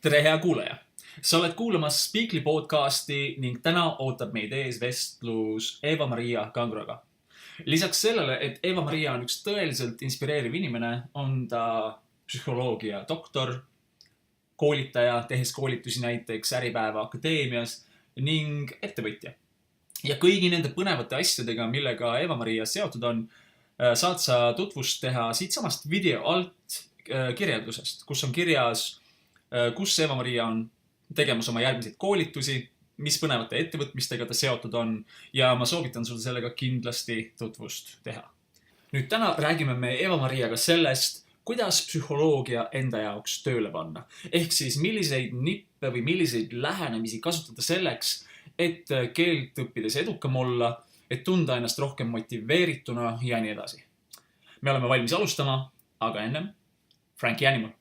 Tere hea kuulaja! Sa oled kuulamas Speakly podcasti ning täna ootab meid ees vestlus Eva-Maria Kangroga. Lisaks sellele, et Eva-Maria on üks tõeliselt inspireeriv inimene, on ta psühholoogia doktor, koolitaja, tehes koolitusi näiteks Äripäeva Akadeemias ning ettevõtja. Ja kõigi nende põnevate asjadega, millega Eva-Maria seotud on, saad sa tutvust teha siitsamast video alt kirjeldusest, kus on kirjas, kus Eva-Maria on tegemas oma järgmiseid koolitusi, mis põnevate ettevõtmistega ta seotud on ja ma soovitan sul sellega kindlasti tutvust teha. Nüüd täna räägime me Eva-Mariaga sellest, kuidas psühholoogia enda jaoks tööle panna. Ehk siis milliseid nippe või milliseid lähenemisi kasutada selleks, et keelt õppides edukam olla, et tunda ennast rohkem motiveerituna ja nii edasi. Me oleme valmis alustama, aga ennem Frankie Animal.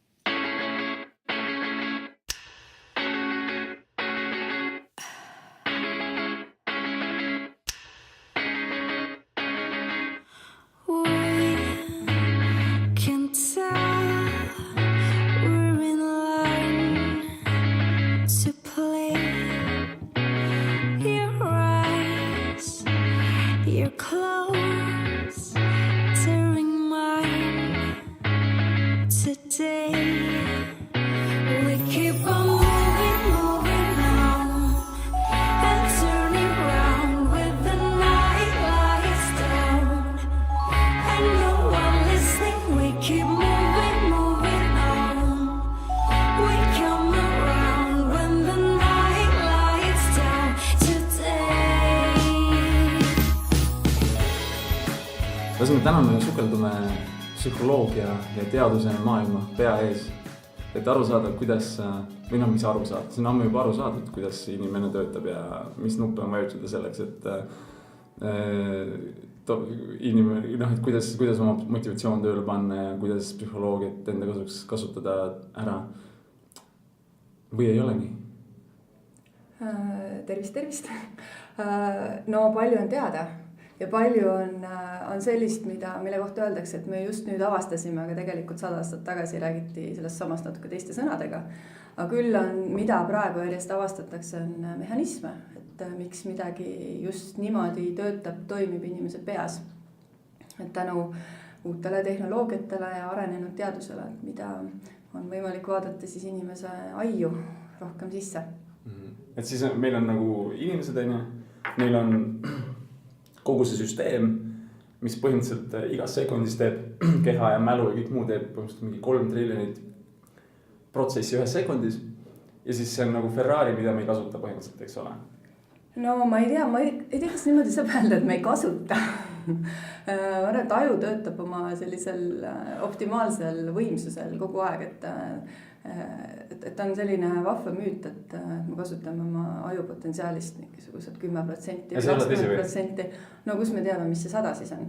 Täna me sukeldume psühholoogia ja teaduse maailma pea ees, et aru saada, kuidas, või mis aru saada. See on ammu juba aru saadud, kuidas inimene töötab ja mis nuppe on vajutada selleks, et kuidas oma motivatsioon tööle panna ja kuidas psühholoogiat enda kasuks kasutada ära. Või ei ole nii? Tervist. No palju on teada. Ja palju on sellist, mille kohta öeldakse, et me just nüüd avastasime, aga tegelikult 100 aastat tagasi räägiti sellest samast natuke teiste sõnadega. Aga küll on, mida praegu järjest avastatakse, on mehhanisme, et miks midagi just niimoodi töötab, toimib inimese peas. Et tänu uutele tehnoloogiatele ja arenenud teadusele, mida on võimalik vaadata siis inimese aiu rohkem sisse. Et siis meil on nagu inimesed, meil on kogu see süsteem, mis põhimõtteliselt igas sekundis teeb keha ja mälu ja kõik muu teeb põhimõtteliselt mingi 3 triljonit protsessi 1 sekundis. Ja siis see on nagu Ferrari, mida me ei kasuta põhimõtteliselt, eks ole? No ma ei tea, kas niimoodi saab öelda, et me ei kasuta. Ma arvan, et aju töötab oma sellisel optimaalsel võimsusel kogu aeg, et on selline vahva müüt, et me kasutame oma aju potentsiaalist mingisugused 10% ja 20%. No kus me teame, mis see 100 siis on.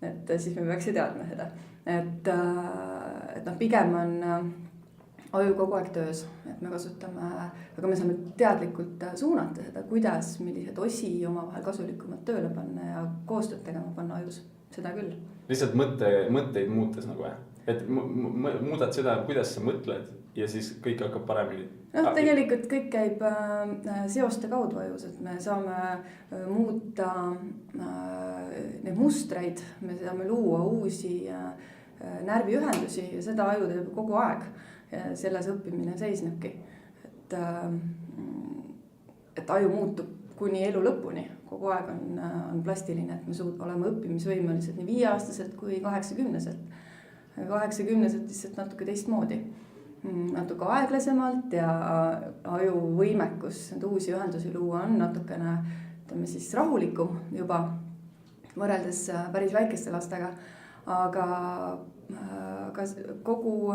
Et siis me peaks ju teadma seda. Et pigem on aju kogu aeg töös, et me kasutame, aga me saame teadlikult suunata seda, kuidas, millised osi oma vahel kasulikumad tööle panna ja koostööd tegema panna ajus. Seda küll. Lihtsalt mõtteid muutes nagu, et muudad seda, kuidas sa mõtled ja siis kõik hakkab paremini. Tegelikult kõik käib seoste kaudu ajus, et me saame muuta need mustreid, me saame luua uusi närviühendusi ja seda aju teeb kogu aeg. Ja selles õppimine seisnebki, et aju muutub kuni elu lõpuni. Kogu aeg on plastiline, et me oleme õppimisvõimelised nii 5-aastaselt kui 80-selt. 80-selt lihtsalt natuke teistmoodi. Natuke aeglasemalt ja aju võimekus uusi ühendusi luua on natukene rahulikum juba võrreldes päris väikeste lastega. Aga kogu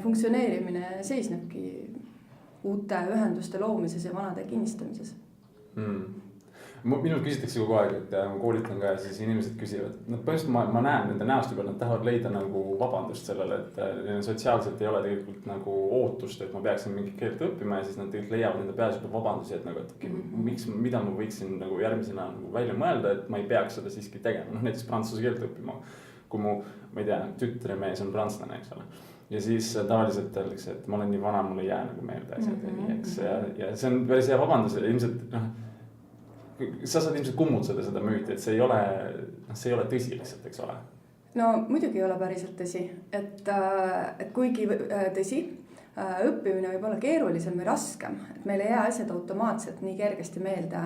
funktsioneerimine seisnebki uute ühenduste loomises ja vanade kinnistamises. Minult küsitakse kogu aeg, et ma koolitan ka ja siis inimesed küsivad. Põhimõtteliselt ma näen nende näoste peal, nad tahavad leida nagu vabandust sellele, et sotsiaalselt ei ole tegelikult nagu ootust, et ma peaksin mingit keelt õppima ja siis nad tegelikult leiavad nende peas juba vabandusi, et nagu, et mida ma võiksin nagu järgmisena nagu välja mõelda, et ma ei peaks seda siiski tegema. Näiteks prantsuse keelt õppima, kui mu, ma ei tea, tütre mees on prantslane, eks ole. ja siis tavaliselt öeldakse, et ma olen nii vana, mul ei jää nagu meelde asjad ja nii, eks. Ja see on päris hea vabandus, ilmselt sa saad ilmselt kummutada seda müüti, et see ei ole tõsi lihtsalt, eks ole. No muidugi ei ole päriselt tõsi, et kuigi tõsi, õppimine võib olla keerulisem või raskem, et meil ei jää asjad automaatselt nii kergesti meelde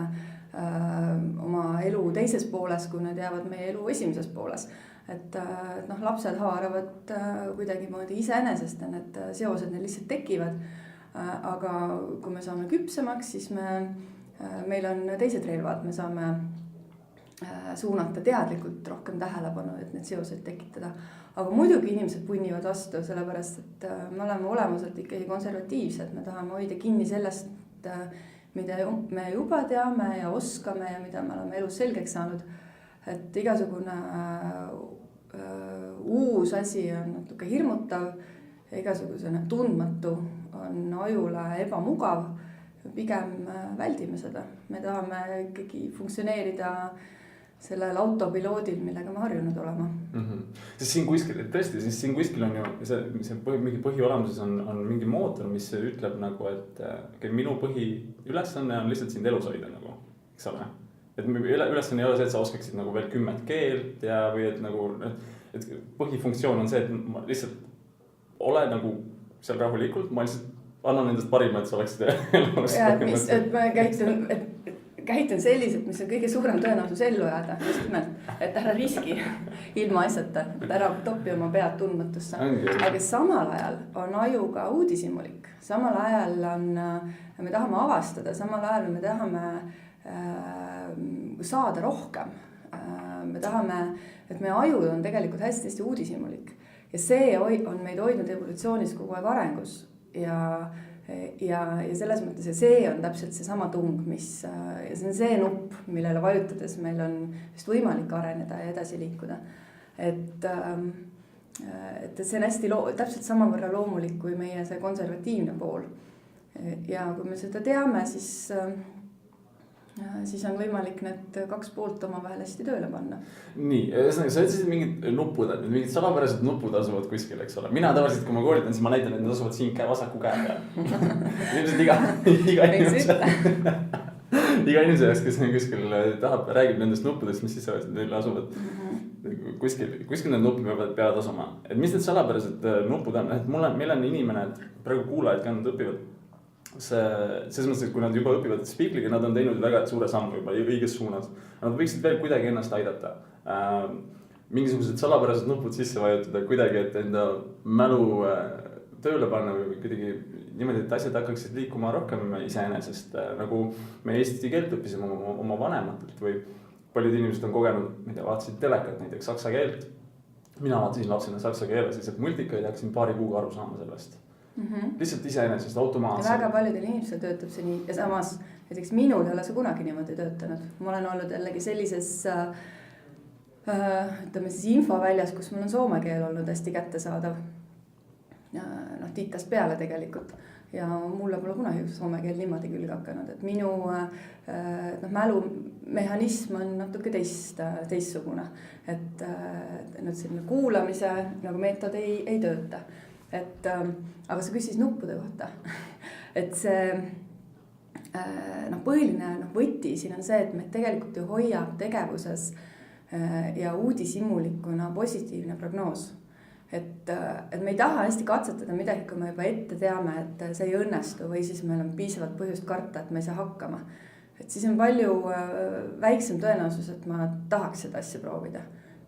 oma elu teises pooles, kui nad jäävad meie elu esimeses pooles. Et lapsed haaravad kuidagi moodi iseenesest ja need seosed neil lihtsalt tekivad. Aga kui me saame küpsemaks, siis meil on teised relvad, me saame suunata teadlikult rohkem tähelepanu, et need seosed tekitada. Aga muidugi inimesed punnivad vastu, sellepärast, et me oleme olemuselt ikkagi konservatiivsed. Me tahame hoida kinni sellest, mida me juba teame ja oskame ja mida me oleme elus selgeks saanud. Et igasugune uus asi on natuke hirmutav ja igasugusena tundmatu on ajule ebamugav. Pigem väldime seda. Me tahame ikkagi funktsioneerida sellel autopiloodil, millega me harjunud olema. Sest siin kuskil on ju see mingi põhiolemuses on mingi mootor, mis ütleb nagu, et minu põhiülesanne on lihtsalt sind elus hoida nagu, eks ole. Et ülesanne ei ole see, et sa oskaksid nagu veel 10 keelt ja või et põhifunktsioon on see, et ma lihtsalt ole nagu seal rahulikult, ma lihtsalt annan endast parima, et sa oleksid elus. Ja, et ma käitun selliselt, mis on kõige suurem tõenäosus ellu jääda, just nimelt, et ära riski ilma asjata, et ära topi oma pead tundmatusse. Aga samal ajal on aju ka uudishimulik, samal ajal me tahame avastada, samal ajal me tahame saada rohkem. Me tahame, et meie aju on tegelikult hästi uudishimulik ja see on meid hoidnud evolutsioonis kogu aeg arengus ja selles mõttes, et see on täpselt see sama tung, ja see on see nupp, millele vajutades meil on just võimalik areneda ja edasi liikuda. Et see on hästi täpselt samavõrra loomulik kui meie see konservatiivne pool. Ja kui me seda teame, siis on võimalik need 2 poolt oma vahel hästi tööle panna. Nii, sa ütlesid mingid nupud, mingid salapärased nupud asuvad kuskil, eks ole. Mina tavaliselt, kui ma koolitan, siis ma näitan, et need asuvad siin vasaku käe peal. Ilmselt iga inimese jaoks, kes kuskil tahab, räägib nendest nuppudest, mis siis neil asuvad. Kuskil need nupud peavad asuma. Et mis need salapärased nupud on? Meil on inimene, praegu kuulajad ka nad õpivad. Selles mõttes, et kui nad juba õpivad Speakliga, nad on teinud väga suure sammu juba õiges suunas. Nad võiksid veel kuidagi ennast aidata. Mingisugused salapärased nupud sisse vajutada kuidagi, et enda mälu tööle panna või kuidagi niimoodi, et asjad hakkaksid liikuma rohkem iseenesest. Nagu me eesti keelt õppisime oma vanematelt või paljud inimesed on kogenud, mida vaatasid telekat, näiteks saksa keelt. Mina vaatasin lapsena saksa keele, siis et multikaid hakkasin paari kuuga aru saama sellest. Lihtsalt iseenesest automaatselt. Väga paljudel inimestel töötab see nii ja samas näiteks minul ei ole see kunagi niimoodi töötanud. Ma olen olnud jällegi sellises ütleme siis infoväljas, kus mul on soome keel olnud hästi kättesaadav. Titast peale tegelikult ja mulle pole kunagi soome keel niimoodi külge hakanud, et minu mälumehhanism on natuke teistsugune, et selline kuulamise nagu meetod ei tööta. Aga sa küsis nuppude kohta, et see põhiline võti siin on see, et me tegelikult ju hoiab tegevuses ja uudishimulikuna positiivne prognoos. Et me ei taha hästi katsetada midagi, kui me juba ette teame, et see ei õnnestu või siis meil on piisavalt põhjust karta, et me ei saa hakkama. Et siis on palju väiksem tõenäosus, et ma tahaks seda asja proovida.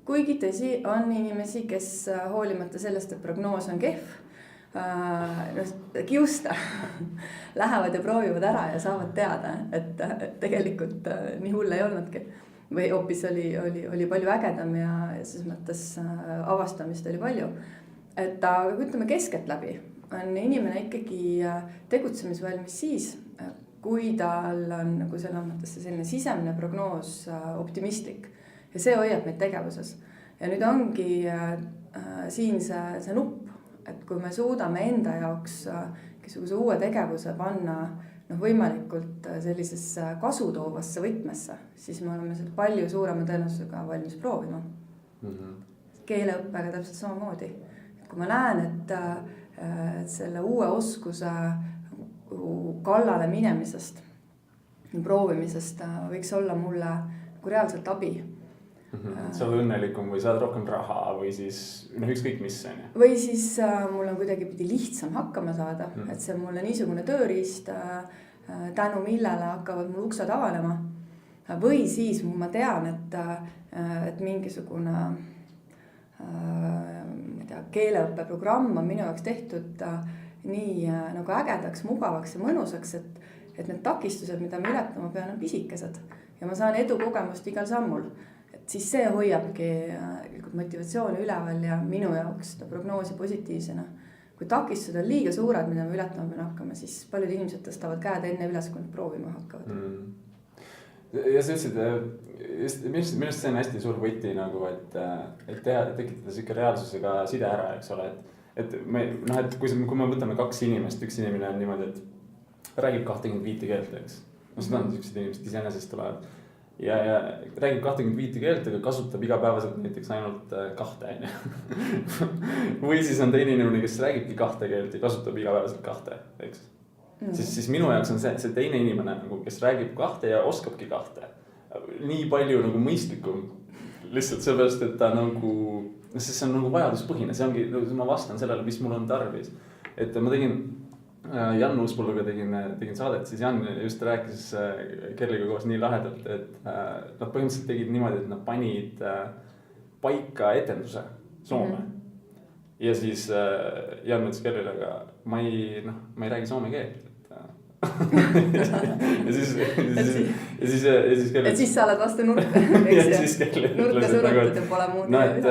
Kuigi tõsi on inimesi, kes hoolimata sellest, et prognoos on kehv, kiusta lähevad ja proovivad ära ja saavad teada, et tegelikult nii hull ei olnudki. Või hoopis oli palju ägedam ja selles mõttes avastamist oli palju. Aga ütleme keskelt läbi on inimene ikkagi tegutsemisvalmis siis, kui tal on nagu selles mõttes selline sisemine prognoos optimistlik. Ja see hoiab meid tegevuses. Ja nüüd ongi siin see nupp, et kui me suudame enda jaoks kesuguse uue tegevuse panna võimalikult sellisesse kasutoovasse võtmesse, siis me oleme seda palju suurema tõenäosusega valmis proovima. Keeleõppega täpselt samamoodi. kui ma näen, et selle uue oskuse kallale minemisest ja proovimisest võiks olla mulle nagu reaalselt abi. Sa oled õnnelikum või saad rohkem raha või siis ükskõik mis on ju. Või siis mul on kuidagi pidi lihtsam hakkama saada, et see on mulle niisugune tööriist, tänu millele hakkavad mul uksed avanema. Või siis ma tean, et mingisugune keeleõppeprogramm on minu jaoks tehtud nii nagu ägedaks, mugavaks ja mõnusaks, et need takistused, mida ma ületama pean, on pisikesed ja ma saan edu kogemust igal sammul. Et siis see hoiabki motivatsiooni üleval ja minu jaoks seda prognoosi positiivsena. Kui takistused on liiga suured, mida me ületama pean hakkama, siis paljud inimesed tõstavad käed enne üles, kui nad proovima hakkavad. Ja sa ütlesid, millest see on hästi suur võti nagu, et tekitada siuke reaalsusega side ära, eks ole, et kui me võtame kaks inimest, üks inimene on niimoodi, et räägib 25 keelt, eks. Seda on siuksed inimesed iseenesest tulevad ja räägib 25 keelt, aga kasutab igapäevaselt näiteks ainult 2, või siis on teine inimene, kes räägibki 2 keelt ja kasutab igapäevaselt 2, eks. Siis minu jaoks on see teine inimene, kes räägib 2 ja oskabki 2. Nii palju nagu mõistlikum. Lihtsalt sellepärast, et ta nagu, see on nagu vajaduspõhine, see ongi, ma vastan sellele, mis mul on tarvis. Et ma tegin, Jan Uuspõlluga tegin saadet, siis Jan just rääkis Kerliga koos nii lahedalt, et nad põhimõtteliselt tegid niimoodi, et nad panid paika etenduse Soome. Ja siis Jan ütles Kerlile, aga ma ei räägi soome keelt. ja siis Kerli. Et siis sa oled vastu nurka. Nurka surutud ja pole muud. Et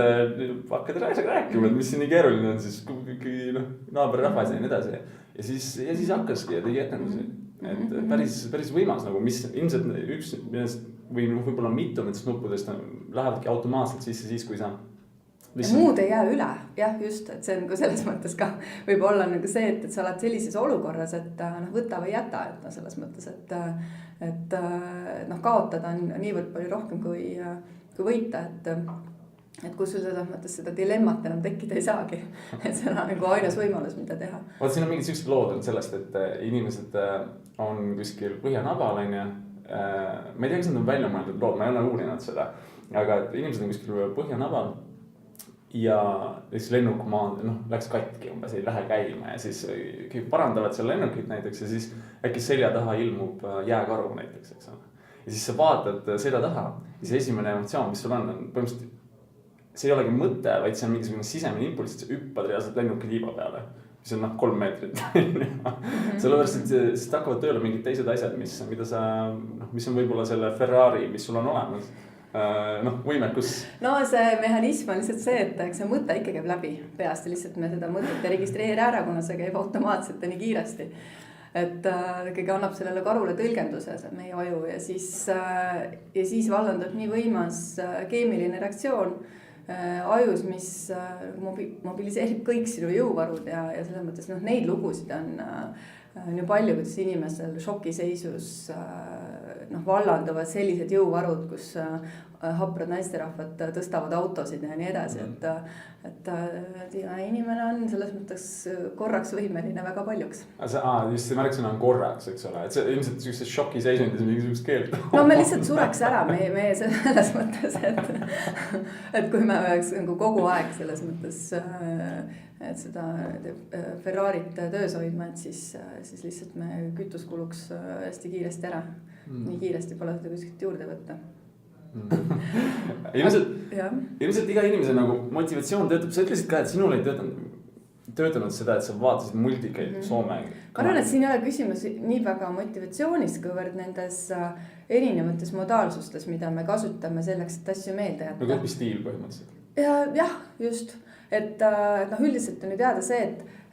hakkad rääkima, et mis siin nii keeruline on, siis kui naaberrahvas ja nii edasi. Ja siis hakkaski ja tegi etendusi. Et päris võimas, nagu mis ilmselt üks või võib-olla mitu nendest nuppudest lähevadki automaatselt sisse siis, kui sa ja muud ei jää üle, jah just, et see on ka selles mõttes ka võib olla nagu see, et sa oled sellises olukorras, et võta või jäta, et selles mõttes, et kaotada on niivõrd palju rohkem kui võita, et kus sul selles mõttes seda dilemmat enam tekkida ei saagi, et see on nagu ainus võimalus, mida teha. Vaat siin on mingid sellised lood sellest, et inimesed on kuskil põhjanabal, on ju, ma ei tea, kas nad on välja mõeldud lood, ma ei ole uurinud seda, aga inimesed on kuskil põhjanabal ja siis lennuk läks katki umbes, ei lähe käima ja siis parandavad seal lennukit näiteks ja siis äkki selja taha ilmub jääkaru näiteks, eks ole. Ja siis sa vaatad selja taha ja see esimene emotsioon, mis sul on põhimõtteliselt, see ei olegi mõte, vaid see on mingisugune sisemine impulss, et sa hüppad reaalselt lennuki tiiba peale, mis on 3 meetrit. Sellepärast, et siis hakkavad tööle mingid teised asjad, mis on võib-olla selle Ferrari, mis sul on olemas. Võimekus. No see mehhanism on lihtsalt see, et see mõte ikka käib läbi peast ja lihtsalt me seda mõtet ei registreeri ära, kuna see käib automaatselt ja nii kiiresti. Et ikkagi annab sellele karule tõlgenduse meie aju ja siis vallandab nii võimas keemiline reaktsioon ajus, mis mobiliseerib kõik sinu jõuvarud ja selles mõttes neid lugusid on ju palju, kuidas inimesel šokiseisus vallanduvad sellised jõuvarud, kus haprad naisterahvad tõstavad autosid ja nii edasi, et inimene on selles mõttes korraks võimeline väga paljuks. Just see märksõna on korraks, eks ole, et see ilmselt sellises šokiseisundis on mingisugust keelt. No me lihtsalt sureks ära, me selles mõttes, et kui me peaks kogu aeg selles mõttes et seda Ferrarit töös hoidma, et siis lihtsalt me kütus kuluks hästi kiiresti ära. Nii kiiresti pole seda kuskilt juurde võtta. Ilmselt iga inimese nagu motivatsioon töötab. Sa ütlesid ka, et sinul ei töötanud seda, et sa vaatasid multikaid Soome. Ma arvan, et siin ei ole küsimus nii väga motivatsioonis, kuivõrd nendes erinevates modaalsustes, mida me kasutame selleks, et asju meelde jätta. Nagu õpistiil põhimõtteliselt. Jah, just. Et üldiselt on ju teada see,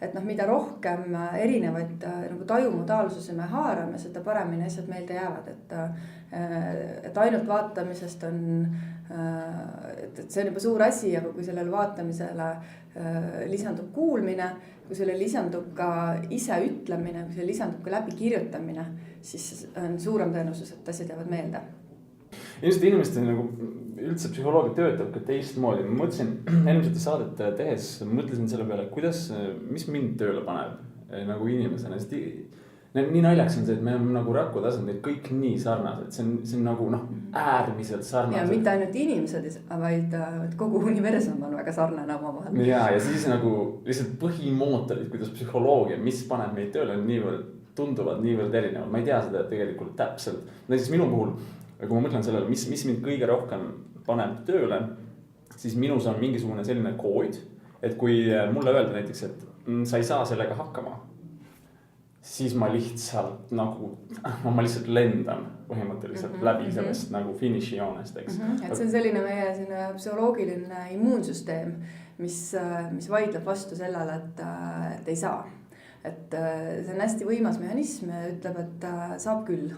et mida rohkem erinevaid nagu tajumodaalsuse me haarame, seda paremini asjad meelde jäävad, et ainult vaatamisest on, et see on juba suur asi, aga kui sellele vaatamisele lisandub kuulmine, kui sellele lisandub ka ise ütlemine, kui sellele lisandub ka läbi kirjutamine, siis on suurem tõenäosus, et asjad jäävad meelde. Ilmselt inimestel nagu üldse psühholoogia töötab ka teistmoodi. Ma mõtlesin eelmisete saadet tehes, mõtlesin selle peale, kuidas, mis mind tööle paneb nagu inimesena. Nii naljaks on see, et me oleme nagu rakutasandil kõik nii sarnased. See on nagu äärmiselt sarnased. Ja mitte ainult inimesed, vaid kogu universum on väga sarnane oma vahel. Ja siis nagu lihtsalt põhimootorid, kuidas psühholoogia, mis paneb meid tööle, tunduvad niivõrd erinevad. Ma ei tea seda tegelikult täpselt. Näiteks minu puhul, kui ma mõtlen sellele, mis mind kõige rohkem paneb tööle, siis minus on mingisugune selline kood, et kui mulle öelda näiteks, et sa ei saa sellega hakkama, siis ma lihtsalt lendan põhimõtteliselt läbi sellest nagu finišijoonest, eks. Et see on selline meie psühholoogiline immuunsüsteem, mis vaidleb vastu sellele, et ei saa. Et see on hästi võimas mehhanism ja ütleb, et saab küll.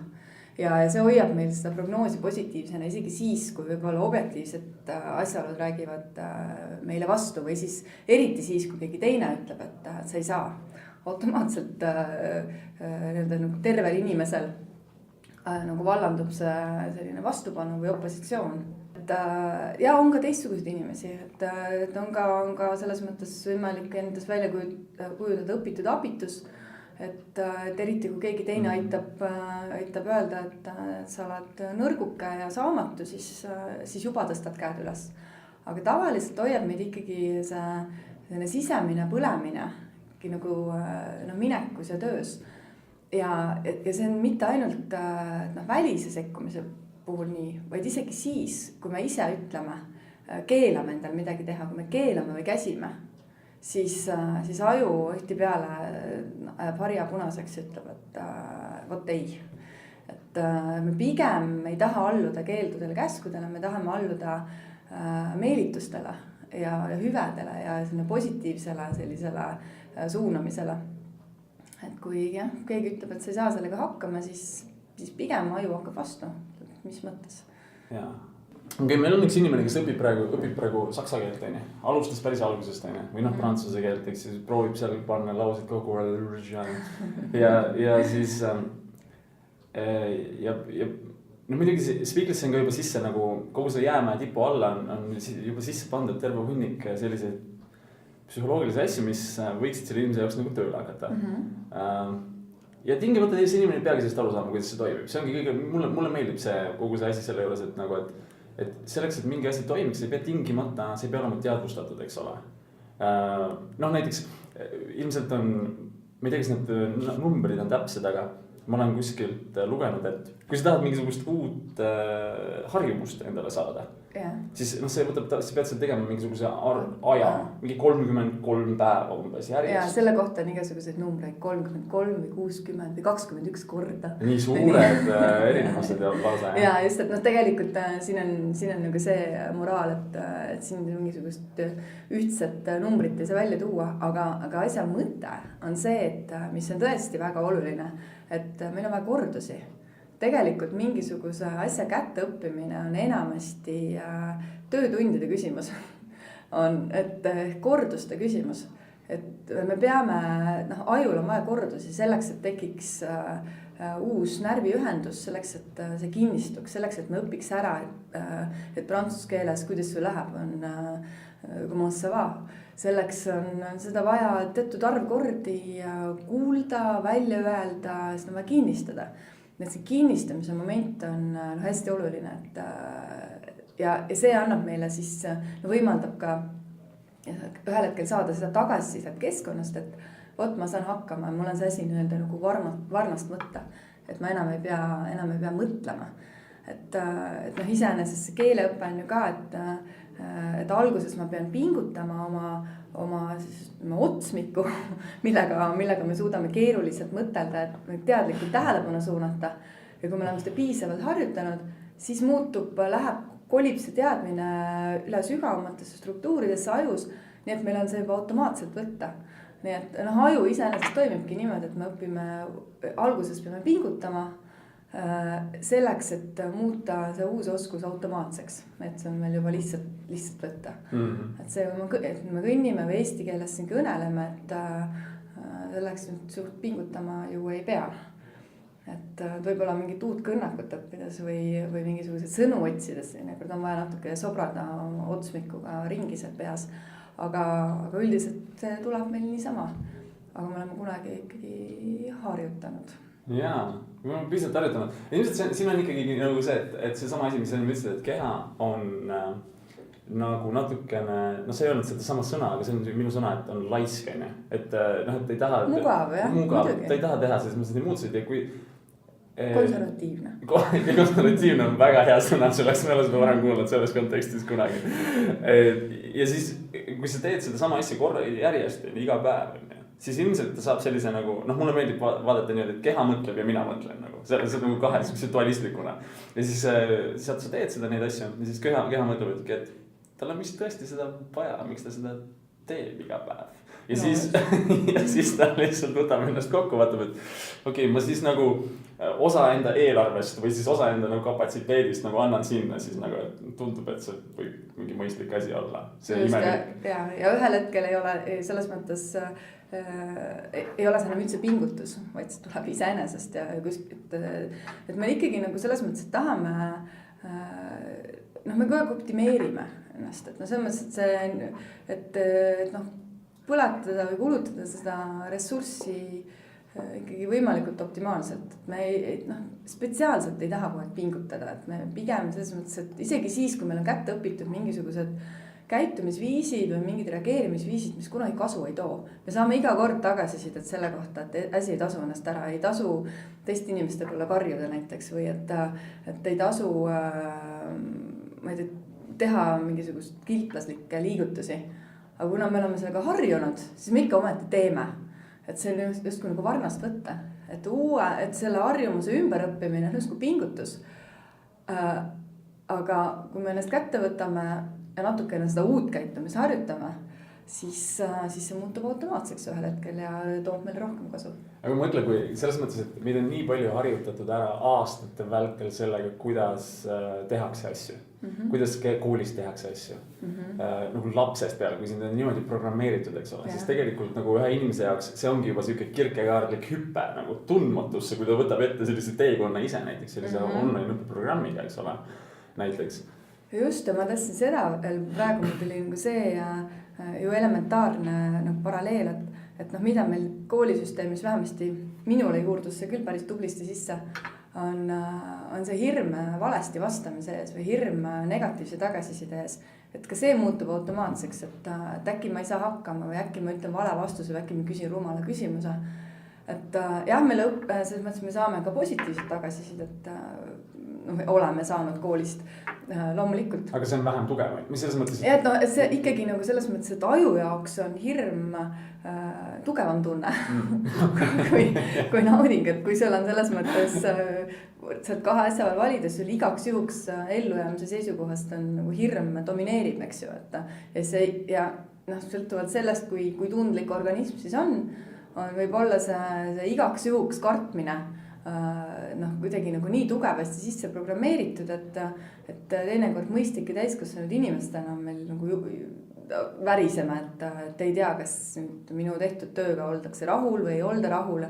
Ja see hoiab meil seda prognoosi positiivsena isegi siis, kui võib-olla objektiivsed asjaolud räägivad meile vastu või siis eriti siis, kui keegi teine ütleb, et sa ei saa. Automaatselt nagu tervel inimesel nagu vallandub see selline vastupanu või opositsioon. Ja on ka teistsuguseid inimesi, et on ka selles mõttes võimalik endas välja kujundada õpitud abitus, et eriti kui keegi teine aitab öelda, et sa oled nõrguke ja saamatu, siis juba tõstad käed üles. Aga tavaliselt hoiab meid ikkagi see sisemine põlemine nagu minekus ja töös. Ja see on mitte ainult välise sekkumise puhul nii, vaid isegi siis, kui me ise ütleme, keelame endal midagi teha, kui me keelame või käsime, siis aju õhti peale harja punaseks ütleb, et vot ei. Et me pigem ei taha alluda keeldudele, käskudele, me tahame alluda meelitustele ja hüvedele ja positiivsele sellisele suunamisele. Et kui keegi ütleb, et sa ei saa sellega hakkama, siis pigem aju hakkab vastu. Mis mõttes? Jaa. Okay, meil on üks inimene, kes õpib praegu saksa keelt, alustas päris algusest, või prantsuse keelt, eks siis proovib seal panna lauseid kogu ja siis muidugi Spiiglisse on ka juba sisse nagu kogu see jäämäe tipu alla on juba sisse pandud terve hunnik selliseid psühholoogilisi asju, mis võiksid selle inimese jaoks nagu tööle hakata. Ja tingimata see inimene ei peagi sellest aru saama, kuidas see toimib. See ongi kõige, mulle meeldib kogu see asi selle juures, et selleks, et mingi asi toimiks, see ei pea tingimata, see ei pea olema teadvustatud, eks ole. Näiteks ilmselt on, ma ei tea, kas need numbrid on täpsed, aga ma olen kuskilt lugenud, et kui sa tahad mingisugust uut harjumust endale saada, siis see pead seal tegema mingisuguse aja, mingi 33 päeva umbes järjest. Ja selle kohta on igasuguseid numbreid 33 või 60 või 21 korda. Nii suured erinevused ja lausa. Ja just, et tegelikult siin on nagu see moraal, et siin mingisugust ühtset numbrit ei saa välja tuua, aga asja mõte on see, et mis on tõesti väga oluline, et meil on vaja kordusi. Tegelikult mingisuguse asja kätte õppimine on enamasti töötundide küsimus. Et korduste küsimus. Et me peame, ajul on vaja kordusi selleks, et tekiks uus närviühendus, selleks, et see kinnistuks, selleks, et me õpiks ära, et prantsuse keeles, kuidas see läheb, on comment ça va. Selleks on seda vaja teatud arv kordi kuulda, välja öelda, seda on vaja kinnistada. Et see kinnistamise moment on hästi oluline, ja see annab meile siis, võimaldab ka ühel hetkel saada seda tagasisidet keskkonnast, et vot ma saan hakkama, mul on see asi nagu varnast mõtta, et ma enam ei pea mõtlema. Et iseenesest see keeleõpe on ju ka, et alguses ma pean pingutama oma otsmiku, millega me suudame keeruliselt mõtelda, et teadlikult tähelepanu suunata. Ja kui me oleme seda piisavalt harjutanud, siis kolib see teadmine üle sügavamatesse struktuuridesse ajus, nii et meil on see juba automaatselt võtta. Nii et aju iseenesest toimibki niimoodi, et me õpime, alguses peame pingutama, selleks, et muuta see uus oskus automaatseks, et see on meil juba lihtsalt võtta. Et see, et me kõnnime või eesti keeles siin kõneleme, et selleks nüüd suht pingutama ju ei pea. et võib-olla mingit uut kõnnakut õppides või mingisuguseid sõnu otsides, teinekord on vaja natuke sobrada oma otsmikuga ringi seal peas. Aga üldiselt see tuleb meil niisama. Aga me oleme kunagi ikkagi harjutanud. Jaa, me oleme piisavalt harjutanud. Ilmselt siin on ikkagi nagu see, et see sama asi, mis enne ütlesid, et keha on nagu natukene, no see ei olnud seda sama sõna, aga see on minu sõna, et on laisk, on. Et noh, et ei taha... Mugav, jah. Mugav, ta ei taha teha, selles mõttes ei muutusid ja kui... Konservatiivne. Konservatiivne on väga hea sõna, selleks me oleme seda varem kuulnud selles kontekstis kunagi. Ja siis, kui sa teed seda sama asja korra järjest, iga päev, siis ilmselt ta saab sellise nagu, noh, mulle meeldib vaadata niimoodi, et keha mõtleb ja mina mõtlen nagu. See on nagu kahe dualistlikuna. Ja siis sa teed seda neid asju ja siis keha mõtleb, et tal on vist tõesti seda vaja, miks ta seda teeb iga päev. Ja siis ta lihtsalt võtab ennast kokku, vaatab, et okei, ma siis nagu osa enda eelarvest või siis osa enda nagu kapatsiteedist nagu annan sinna, siis nagu tundub, et see võib mingi mõistlik asi olla. Ja ühel hetkel ei ole selles mõttes ei ole see enam üldse pingutus, vaid see tuleb iseenesest ja kuskilt, et me ikkagi nagu selles mõttes, et tahame, noh, me kogu aeg optimeerime ennast, et no selles mõttes, et see, et noh, põletada või kulutada seda ressurssi ikkagi võimalikult optimaalselt. Me spetsiaalselt ei taha kogu aeg pingutada, et me pigem selles mõttes, et isegi siis, kui meil on kätte õpitud mingisugused käitumisviisid või mingid reageerimisviisid, mis kunagi kasu ei too. Me saame iga kord tagasisidet selle kohta, et asi ei tasu ennast ära, ei tasu teist inimeste poole karjuda näiteks või et ei tasu ma ei tea, teha mingisugust kilplaslikke liigutusi. Aga kuna me oleme sellega harjunud, siis me ikka ometi teeme. Et see on just nagu varnast võtta. Et selle harjumuse ümberõppimine on just kui pingutus. Aga kui me ennast kätte võtame ja natukene seda uut käitumis harjutame, siis see muutub automaatseks ühel hetkel ja toob meile rohkem kasu. Aga mõtle, kui selles mõttes, et meid on nii palju harjutatud ära aastate vältel sellega, kuidas tehakse asju. Kuidas koolis tehakse asju. Nagu lapsest peale, kui sind on niimoodi programmeeritud, eks ole, siis tegelikult nagu ühe inimese jaoks see ongi juba selline kirkekaardlik hüppe nagu tundmatusse, kui ta võtab ette sellise teekonna ise näiteks sellise online õppeprogrammiga, eks ole, näiteks. Just, ja ma tahtsin seda veel praegu mul tuli nagu see ju elementaarne nagu paralleel, et noh, mida meil koolisüsteemis vähemasti minule juurdus see küll päris tublisti sisse, on see hirm valesti vastamise ees või hirm negatiivse tagasiside ees. Et ka see muutub automaatseks, et äkki ma ei saa hakkama või äkki ma ütlen vale vastuse või äkki ma küsin rumala küsimuse. Et jah, selles mõttes me saame ka positiivset tagasisidet, oleme saanud koolist loomulikult. Aga see on vähem tugev, mis selles mõttes? Ja, et no, see ikkagi nagu selles mõttes, et aju jaoks on hirm tugevam tunne kui nauding, et kui sul on selles mõttes saad kahe asja veel valida, sul igaks juhuks ellujäämise seisukohast on nagu hirm domineerib, eks ju, ja sõltuvalt sellest, kui tundlik organism siis on võib olla see igaks juhuks kartmine kuidagi nagu nii tugevasti sisse programmeeritud, et teinekord mõistlike täiskasvanud inimestena on meil nagu väriseme, et ei tea, kas minu tehtud tööga oldakse rahul või ei olda rahul.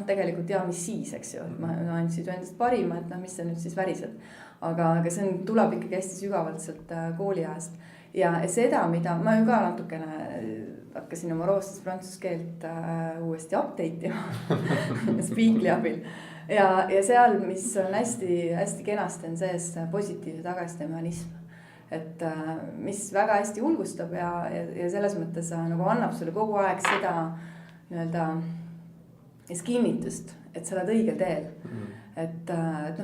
Tegelikult mis siis, eks ju, et ma andsin endast parima, et mis see nüüd siis värised. Aga see tuleb ikkagi hästi sügavalt sealt kooliajast. Ja seda, mida ma ju ka natukene hakkasin oma roostes prantsuse keelt uuesti update'ima Speakly abil. Ja seal, mis on hästi kenasti on sees positiivse tagasistemehhanism, et mis väga hästi julgustab ja selles mõttes nagu annab sulle kogu aeg seda nii-öelda kinnitust, et sa oled õigel teel. Et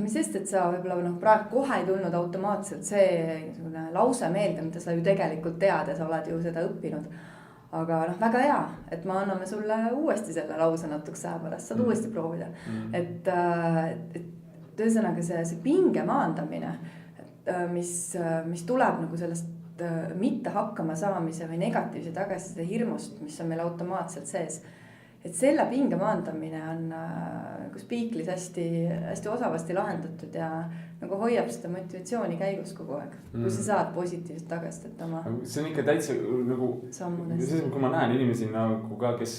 mis sest, et sa võib-olla praegu kohe ei tulnud automaatselt see lause meelde, mida sa ju tegelikult tead ja sa oled ju seda õppinud. Aga väga hea, et me anname sulle uuesti selle lause natukese aja pärast, saad uuesti proovida. Et ühesõnaga see pinge maandamine, mis tuleb nagu sellest mitte hakkama saamise või negatiivse tagasiside hirmust, mis on meil automaatselt sees. Et selle pinge maandamine on nagu spiiklis hästi osavasti lahendatud ja nagu hoiab seda motivatsiooni käigus kogu aeg, kui sa saad positiivset tagasisidet oma. See on ikka täitsa nagu, kui ma näen inimesi nagu ka, kes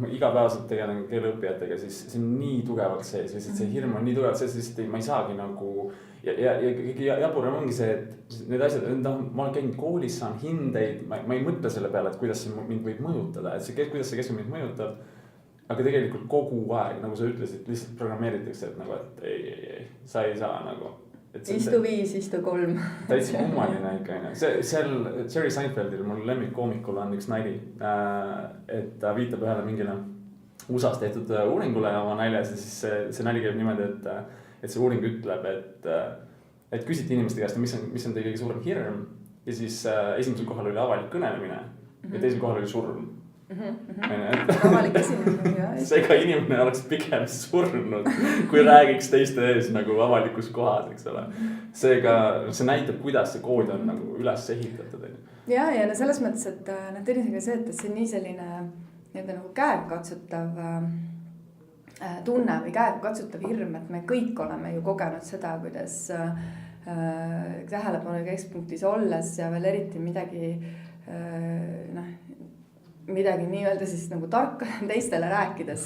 igapäevaselt tegelen keeleõppijatega, siis see on nii tugevalt sees, lihtsalt see hirm on nii tugevalt sees, lihtsalt ma ei saagi nagu ja jaburam ongi see, et need asjad, ma olen käinud koolis, saan hindeid, ma ei mõtle selle peale, et kuidas see mind võib mõjutada, et kuidas see keskkond mind mõjutab. Aga tegelikult kogu aeg, nagu sa ütlesid, lihtsalt programmeeritakse, et nagu, et ei, sa ei saa nagu. Istu 5, istu 3. Täitsa kummaline ikka. Seal Jerry Seinfeldil, mul lemmikkoomikul on üks nali, et ta viitab ühele mingile USA's tehtud uuringule oma naljas ja siis see nali käib niimoodi, et see uuring ütleb, et küsiti inimeste käest, mis on teie kõige suurem hirm ja siis esimesel kohal oli avalik kõnelemine ja teisel kohal oli surm. Avalik esinemine. Seega inimene oleks pigem surnud, kui räägiks teiste ees nagu avalikus kohas, eks ole. Seega see näitab, kuidas see kood on nagu üles ehitatud. Ja no selles mõttes, et teinisega see, et see on nii selline nagu käegkatsutav tunne või käegkatsutav hirm, et me kõik oleme ju kogenud seda, kuidas tähelepanu keskpunktis olles ja veel eriti midagi nii-öelda siis nagu tarka teistele rääkides,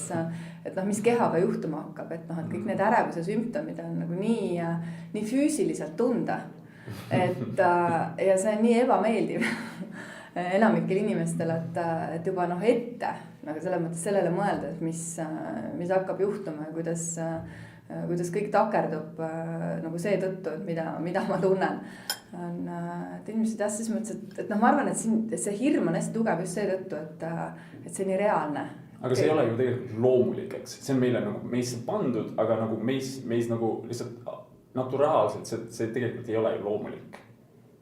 et mis kehaga juhtuma hakkab, et kõik need ärevuse sümptomid on nagu nii füüsiliselt tunda, et ja see on nii ebameeldiv enamikel inimestel, et juba ette nagu selles mõttes sellele mõelda, et mis hakkab juhtuma ja kuidas kõik takerdub nagu see tõttu, et mida ma tunnen. Et inimesed jah, siis mõttes, et ma arvan, et see hirm on hästi tugev just see tõttu, et see on nii reaalne. Aga see ei ole ju tegelikult loomulik, eks. See on meile nagu meisse pandud, aga nagu meis nagu lihtsalt naturaalselt see tegelikult ei ole ju loomulik.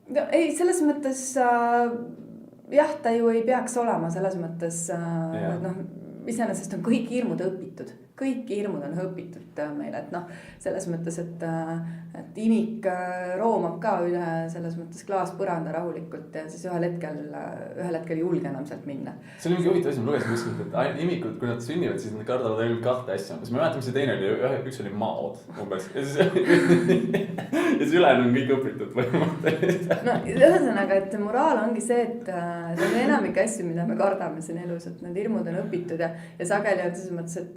No, ei, selles mõttes jah, ta ju ei peaks olema selles mõttes, iseenesest on kõik hirmud õpitud. Kõik hirmud on õpitud meile, et selles mõttes, et imik roomab ka üle selles mõttes klaaspõranda rahulikult ja siis ühel hetkel ei julge enam sealt minna. See oli mingi huvitav asi, ma lugesin kuskilt, et imikud, kui nad sünnivad, siis nad kardavad ainult kahte asja. Ma ei mäleta, mis see teine oli, üks oli maod umbes. Ja siis ülejäänud on kõik õpitud põhimõtteliselt. No ühesõnaga, et moraal ongi see, et see on enamik asju, mida me kardame siin elus, et need hirmud on õpitud ja sageli on selles mõttes, et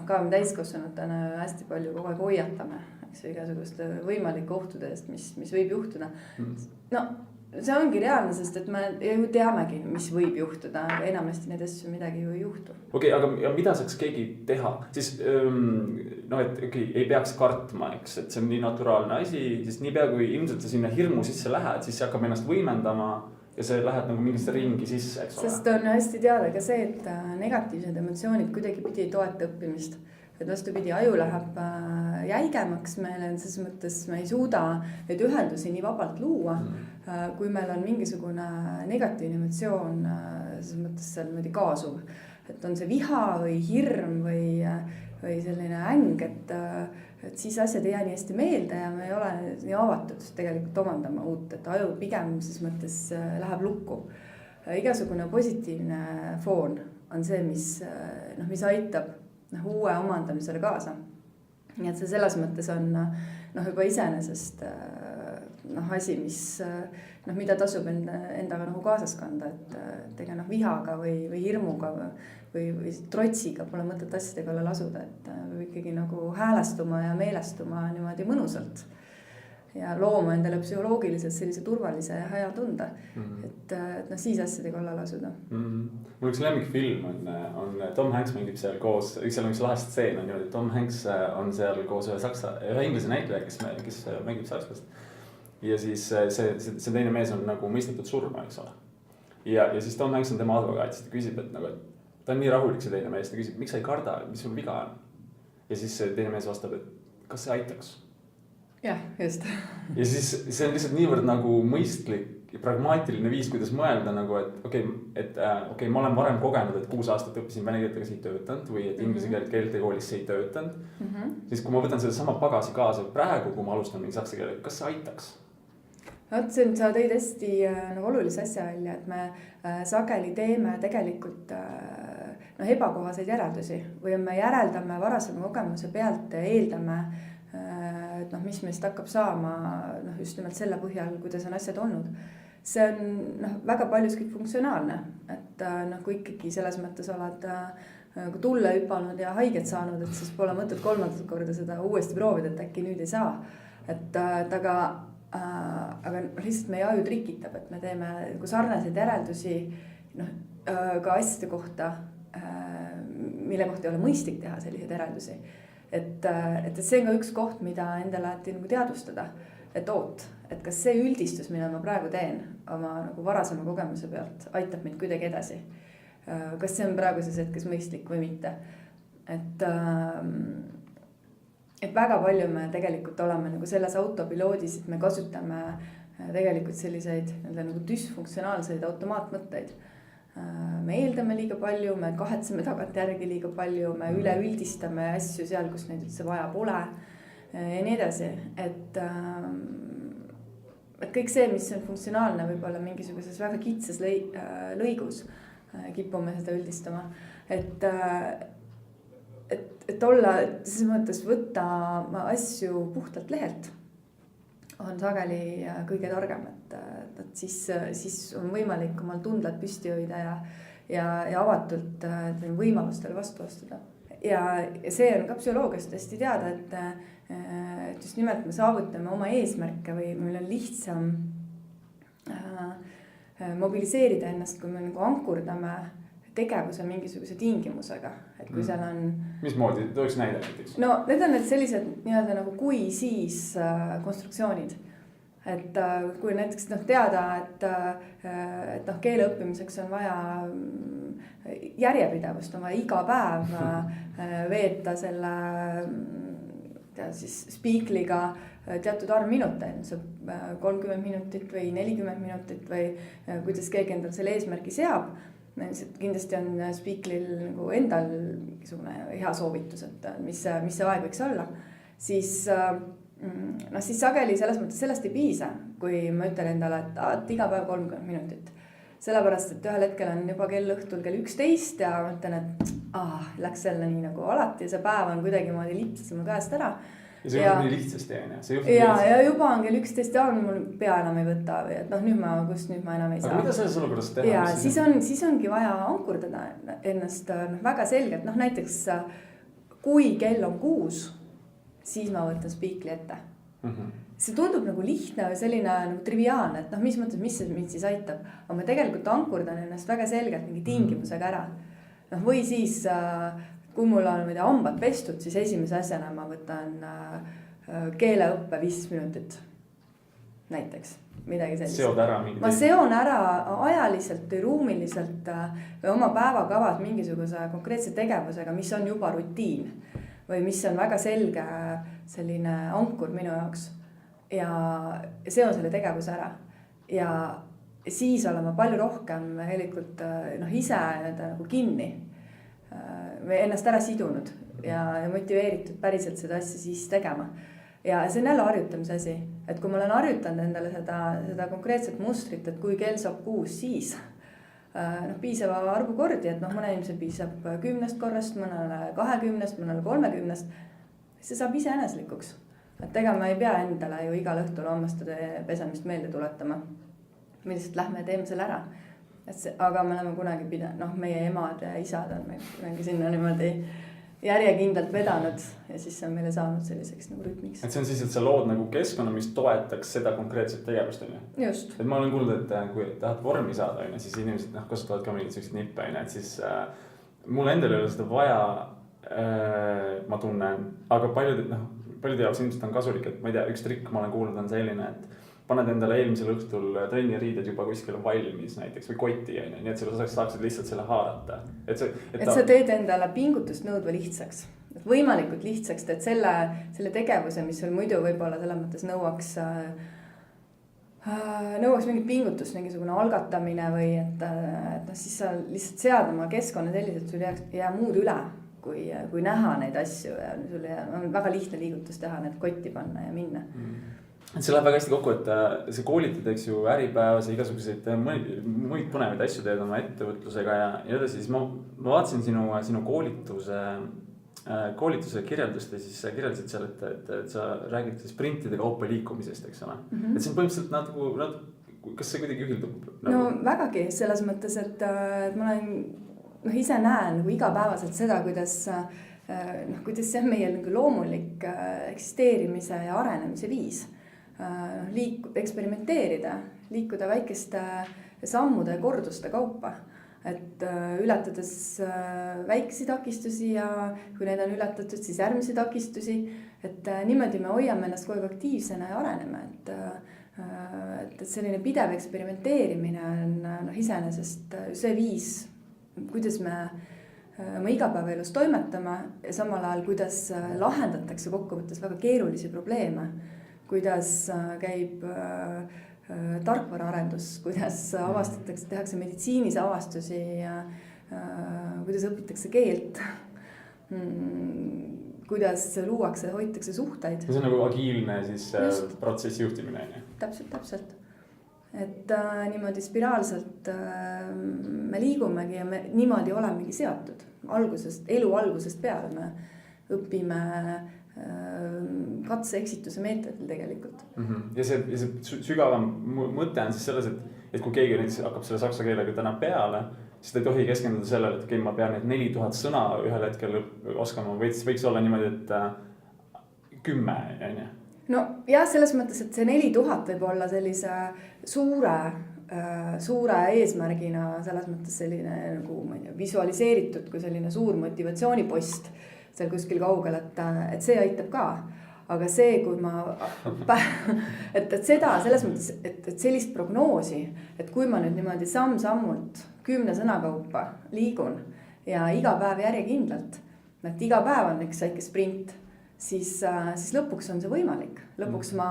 ka me täiskasvanutena hästi palju kogu aeg hoiatame, eks ju, igasuguste võimalike ohtude eest, mis võib juhtuda. No see ongi reaalne, sest et me ju teamegi, mis võib juhtuda, aga enamasti need asju midagi ju ei juhtu. Okei, aga mida saaks keegi teha? Siis ei peaks kartma, eks, et see on nii naturaalne asi, siis nii pea kui ilmselt sa sinna hirmu sisse lähed, siis see hakkab ennast võimendama ja see lähed nagu mingisse ringi sisse, eks ole. Sest on hästi teada ka see, et negatiivsed emotsioonid kuidagi pidi ei toeta õppimist. Et vastupidi, aju läheb jäigemaks meile, selles mõttes me ei suuda neid ühendusi nii vabalt luua, kui meil on mingisugune negatiivne emotsioon selles mõttes seal niimoodi kaasuv. Et on see viha või hirm või selline äng, et siis asjad ei jää nii hästi meelde ja me ei ole nii avatud tegelikult omandama uut, et aju pigem siis mõttes läheb lukku. Igasugune positiivne foon on see, mis aitab uue omandamisele kaasa. Nii et see selles mõttes on juba iseenesest asi, mida tasub endaga kaasas kanda, et ega vihaga või hirmuga või trotsiga pole mõtet asjadega olla lasuda, et võib ikkagi häälestuma ja meelestuma niimoodi mõnusalt ja looma endale psühholoogiliselt sellise turvalise ja hea tunde, et siis asjadega olla lasuda. Mul üks lemmikfilm on Tom Hanks mängib seal koos, seal on üks lahest stseen on niimoodi, Tom Hanks on seal koos ühe inglise näitleja, kes mängib sakslast ja siis see teine mees on nagu mõistetud surma, eks ole. Ja siis Tom Hanks on tema advokaat, siis ta küsib, et ta on nii rahulik see teine mees, ta küsib, miks sa ei karda, mis sul viga on? Ja siis see teine mees vastab, et kas see aitaks? Jah, just. Ja siis see on lihtsalt niivõrd nagu mõistlik ja pragmaatiline viis, kuidas mõelda et ma olen varem kogenud, et 6 aastat õppisin vene keeltega see ei töötanud või et inglise keelte koolis see ei töötanud. Siis kui ma võtan selle sama pagasi kaasa praegu, kui ma alustan mingi saksa keele, kas see aitaks? Sa tõid hästi olulise asja välja, et me sageli teeme tegelikult ebakohaseid järeldusi või me järeldame varasema kogemuse pealt ja eeldame, et mis meist hakkab saama just nimelt selle põhjal, kuidas on asjad olnud. See on väga paljuski funktsionaalne, et kui ikkagi selles mõttes oled kui tulle hüpanud ja haiget saanud, et siis pole mõtet 3. korda seda uuesti proovida, et äkki nüüd ei saa. Aga lihtsalt meie aju trikitab, et me teeme sarnaseid järeldusi ka asjade kohta, mille kohta ei ole mõistlik teha selliseid järeldusi. Et see on ka üks koht, mida endale teadvustada, et et kas see üldistus, mida ma praegu teen oma varasema kogemuse pealt, aitab mind kuidagi edasi. Kas see on praeguses hetkes mõistlik või mitte. Et väga palju me tegelikult oleme selles autopiloodis, et me kasutame tegelikult selliseid düsfunktsionaalseid automaatmõtteid. Me eeldame liiga palju, me kahetseme tagantjärgi liiga palju, me üleüldistame asju seal, kus neid üldse vaja pole ja nii edasi. Et kõik see, mis on funktsionaalne, võib-olla mingisuguses väga kitsas lõigus kipume seda üldistama. Et olla, selles mõttes võtta asju puhtalt lehelt on sageli kõige targem, et siis on võimalik omal tundlad püsti hoida ja avatult võimalustele vastu astuda. Ja see on ka psühholoogiast hästi teada, et just nimelt me saavutame oma eesmärke või meil on lihtsam mobiliseerida ennast, kui me ankurdame tegevuse mingisuguse tingimusega, et kui seal on... Mismoodi? Tooks näide näiteks? No need on need sellised nii-öelda kui-siis konstruktsioonid. Et kui näiteks teada, et keele õppimiseks on vaja järjepidevust, on vaja iga päev veeta selle Speaklyga teatud arv minuteid, 30 minutit või 40 minutit või kuidas keegi endal selle eesmärgi seab. Kindlasti on Speaklyl endal hea soovitus, et mis see aeg võiks olla. Siis sageli selles mõttes sellest ei piisa, kui ma ütlen endale, et iga päev 30 minutit. Sellepärast, et ühel hetkel on juba kell õhtul kell 11 ja ma ütlen, et läks jälle nii nagu alati ja see päev on kuidagi moodi lipsas mul käest ära. Ja see juhtub nii lihtsasti, on ja juba on kell 11 ja mul pea enam ei võta või et nüüd ma enam ei saa. Aga mida selles olukorras teha? Ja siis ongi vaja ankurdada ennast väga selgelt. Näiteks kui kell on 6, siis ma võtan Speakly ette. See tundub lihtne või selline triviaalne, et mis mõttes, mis see mind siis aitab. Aga ma tegelikult ankurdan ennast väga selgelt mingi tingimusega ära. Või siis... Kui mul on hambad pestud, siis esimese asjana ma võtan keeleõppe 15 minutit. Näiteks midagi sellist. Seod ära mingi. Ma seon ära ajaliselt või ruumiliselt või oma päevakavad mingisuguse konkreetse tegevusega, mis on juba rutiin. Või mis on väga selge selline ankur minu jaoks. Ja seon selle tegevuse ära. Ja siis olema palju rohkem tegelikult ise kinni. Või ennast ära sidunud ja motiveeritud päriselt seda asja siis tegema. Ja see on jälle harjutamise asi, et kui ma olen harjutanud endale seda konkreetset mustrit, et kui kell saab 6, siis piisava arvu kordi, et mõne inimesel piisab 10 korrast, mõnele 20, mõnele 30, see saab iseeneslikuks. Et ega ma ei pea endale ju igal õhtul hammastude pesemist meelde tuletama. Me lihtsalt lähme ja teeme selle ära. Aga me oleme kunagi pidanud, meie emad ja isad on kunagi sinna niimoodi järjekindlalt vedanud ja siis see on meile saanud selliseks rütmiks. Et see on siis, et sa lood keskkonna, mis toetaks seda konkreetset tegevust, on ju? Just. Et ma olen kuulnud, et kui tahad vormi saada, siis inimesed kasutavad ka mingid sellised nippe, et siis mul endal ei ole seda vaja, ma tunnen, aga paljude jaoks ilmselt on kasulik, et ma ei tea, üks trikk ma olen kuulnud on selline, et paned endale eelmisel õhtul trenniriided juba kuskil valmis näiteks või kotti, nii et selle saaksid lihtsalt selle haarata. Et sa teed endale pingutust nõudva lihtsaks, võimalikult lihtsaks, et selle tegevuse, mis sul muidu võib-olla selles mõttes nõuaks mingit pingutust, mingisugune algatamine või et siis sa lihtsalt sead oma keskkonna selliselt, sul ei jää muud üle, kui näha neid asju ja sul on väga lihtne liigutus teha, need kotti panna ja minna. et see läheb väga hästi kokku, et sa koolitad, eks ju, Äripäevas ja igasuguseid muid põnevaid asju teed oma ettevõtlusega ja edasi. Siis ma vaatasin sinu koolituse kirjeldust ja siis sa kirjeldasid seal, et sa räägid sprintide kaupa liikumisest, eks ole. Et see on põhimõtteliselt natuke, kas see kuidagi ühildub? No vägagi, selles mõttes, et ma olen ise näen nagu igapäevaselt seda, kuidas see on meie nagu loomulik eksisteerimise ja arenemise viis. Eksperimenteerida, liikuda väikeste sammude ja korduste kaupa, et ületades väikesi takistusi ja kui need on ületatud, siis järgmisi takistusi, et niimoodi me hoiame ennast kogu aeg aktiivsena ja areneme, et selline pidev eksperimenteerimine on iseenesest see viis, kuidas me igapäevaelus toimetame ja samal ajal, kuidas lahendatakse kokkuvõttes väga keerulisi probleeme. Kuidas käib tarkvaraarendus, kuidas avastatakse, tehakse meditsiinis avastusi ja kuidas õpitakse keelt, kuidas luuakse, hoitakse suhteid. See on nagu agiilne siis protsessi juhtimine. Täpselt. Et niimoodi spiraalselt me liigumegi ja me niimoodi olemegi seotud. Elu algusest peale me õpime katse-eksituse meetodil tegelikult. Ja see sügavam mõte on siis selles, et kui keegi näiteks hakkab selle saksa keelega täna peale, siis ta ei tohi keskenduda sellele, et ma pean 4000 sõna ühel hetkel oskama. Võiks olla niimoodi, et 10, on ju? No jah, selles mõttes, et see 4000 võib olla sellise suure eesmärgina, selles mõttes selline nagu visualiseeritud kui selline suur motivatsioonipost seal kuskil kaugel, et see aitab ka. Aga see, kui et seda selles mõttes, et sellist prognoosi, et kui ma nüüd niimoodi samm-sammult 10 sõna kaupa liigun ja iga päev järjekindlalt, et iga päev on üks väike sprint, siis lõpuks on see võimalik. Lõpuks ma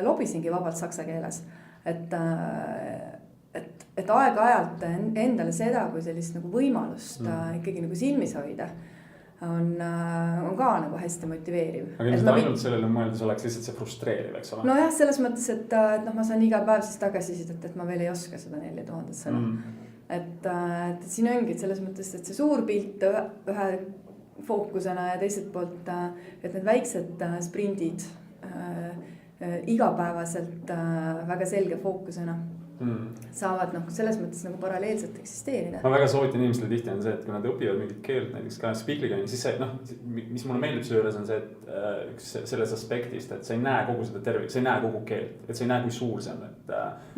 lobisingi vabalt saksa keeles, et aeg-ajalt endale seda kui sellist nagu võimalust ikkagi nagu silmis hoida on ka nagu hästi motiveeriv. Aga ilmselt ainult sellele mõeldes oleks lihtsalt see frustreeriv, eks ole? No jah, selles mõttes, et ma saan iga päev siis tagasisidet, et ma veel ei oska seda 4000 sõna. Et siin ongi selles mõttes, et see suur pilt ühe fookusena ja teiselt poolt, et need väiksed sprindid igapäevaselt väga selge fookusena saavad selles mõttes nagu paralleelselt eksisteerida. Ma väga soovitan inimestele tihti on see, et kui nad õpivad mingit keelt, näiteks ka Speakliga, siis see, mis mulle meeldib selle juures on see, et selles aspektist, et sa ei näe kogu seda tervik, sa ei näe kogu keelt, et sa ei näe, kui suur see on,